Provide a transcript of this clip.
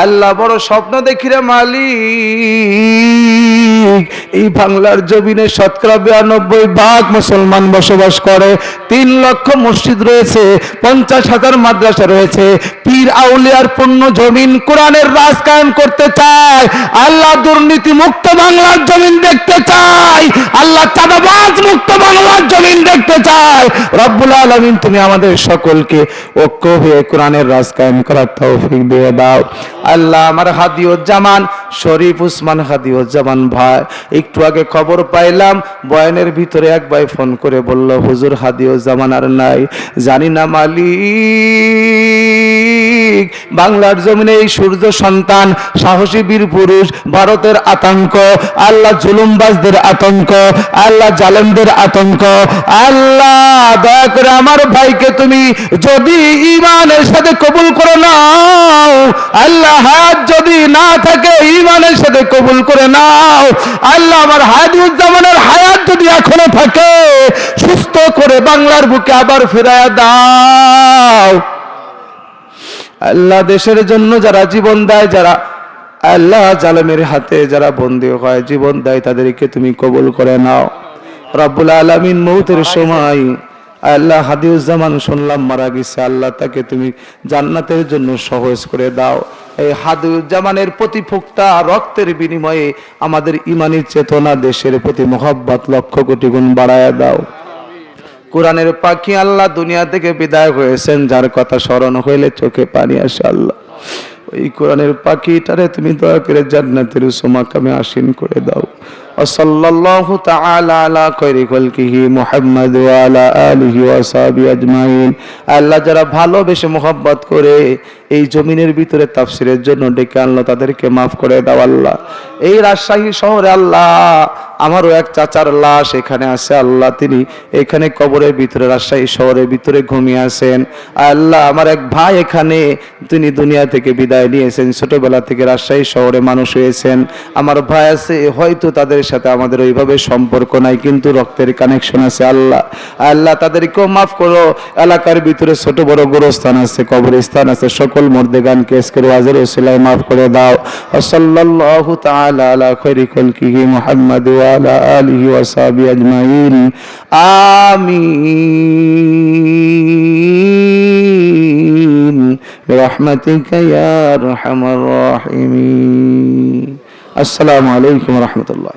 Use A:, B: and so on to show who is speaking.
A: আল্লাহ বড় স্বপ্ন দেখি রে মালিক, এই বাংলার জমিনে শতকরা 92% মুসলমান বসবাস করে, 3 লক্ষ মসজিদ রয়েছে, 50,000 মাদ্রাসা রয়েছে, পীর আউলিয়ার পূর্ণ জমিন, কোরআনের রাজ কায়েম করতে চায়। আল্লাহ দুর্নীতি মুক্ত বাংলার জমিন দেখতে চায়, আল্লাহ চাঁদাবাজ মুক্ত বাংলার জমিন দেখতে চায়। রব্বুল আলামিন তুমি আমাদের সকলকে ঐক্য হয়ে কোরআনের রাজ কায়েম করার তৌফিক দিয়ে দাও। আল্লাহ আমার হাদিউজ্জামান শরীফ উসমান হাদিউজ্জামান ভাই, একটু আগে খবর পাইলাম বয়ানের ভিতরে এক ভাই ফোন করে বলল, হুজুর হাদিউজ্জামান আর নাই। জানি না মালিক, বাংলার জমিনে এই সূর্য সন্তান সাহসী বীর পুরুষ, ভারতের আতঙ্ক, আল্লাহ জুলুমবাজদের আতঙ্ক, আল্লাহ জালেমদের আতঙ্ক, আল্লাহ দয়া করে আমার ভাইকে তুমি যদি ঈমানের সাথে কবুল করে নাও, আল্লাহ হায়াত যদি না থাকে ঈমানের সাথে কবুল করে নাও। আল্লাহ আমার হাদিউজ্জামানের হায়াত যদি এখনো থাকে সুস্থ করে বাংলার বুকে আবার ফিরায়া দাও। আল্লাহ দেশের জন্য যারা জীবন দেয়, যারা আল্লাহ জালেমের হাতে যারা বন্দী হয় জীবন দেয়, তাদেরকে তুমি কবুল করে নাও। রব্বুল আলামিন মৌতের সময় আল্লাহ হাদিউজ্জামান শুনলাম মারা গেছে, আল্লাহ তাকে তুমি জান্নাতের জন্য সহজ করে দাও। এই হাদিউজ্জামানের প্রতি ফোঁটা রক্তের বিনিময়ে আমাদের ঈমানি চেতনা, দেশের প্রতি মহব্বত লক্ষ কোটি গুণ বাড়ায়া দাও। কোরআনের পাখি আল্লাহ দুনিয়া থেকে বিদায় হয়েছেন, যার কথা স্মরণ হইলে চোখে পানি আসে। আল্লাহ ওই কোরআনের পাখিটারে তুমি দয়া করে জান্নাতের উচ্চ মাকামে আসীন করে দাও। সাল্লাল্লাহু তাআলা আলা খায়রি খালকিহি মুহাম্মদ ওয়া আলা আলিহি ওয়া সাহবিহি আজমাইন। আল্লাহ যারা ভালোবেসে মোহাব্বত করে এই জমিনের ভিতরে তাফসীরের জন্য ডেকে আনলো, তাদেরকে মাফ করে দাও। আল্লাহ এই রাজশাহী শহরে আল্লাহ আমারও এক চাচার লাশ এখানে আছে, আল্লাহ তিনি এখানে কবরের ভিতরে রাজশাহী শহরের ভিতরে ঘুমিয়ে আছেন। আল্লাহ আমার এক ভাই এখানে তিনি দুনিয়া থেকে বিদায় নিয়েছেন, ছোটবেলা থেকে রাজশাহী শহরে মানুষ হয়েছেন। আমার ভাই আছে, হয়তো তাদের সাথে আমাদের ওইভাবে সম্পর্ক নাই, কিন্তু রক্তের কানেকশন আছে। আল্লাহ আল্লাহ তাদেরকেও মাফ করো। এলাকার ভিতরে ছোট বড় গোরস্থান আছে, কবরস্থান আছে, সকল মুর্দেগান কেস করে ওয়াজের ওসিলায় মাফ করে দাও। সাল্লাল্লাহু তাআলা আলা খায়রি খালকিহি মুহাম্মদ ওয়া আলা আলিহি ওয়া সাহবিহি আজমাইন। আমিন বিরহমাতিকা ইয়া আরহামার রাহিমিন। আসসালামু আলাইকুম ওয়া রাহমাতুল্লাহ।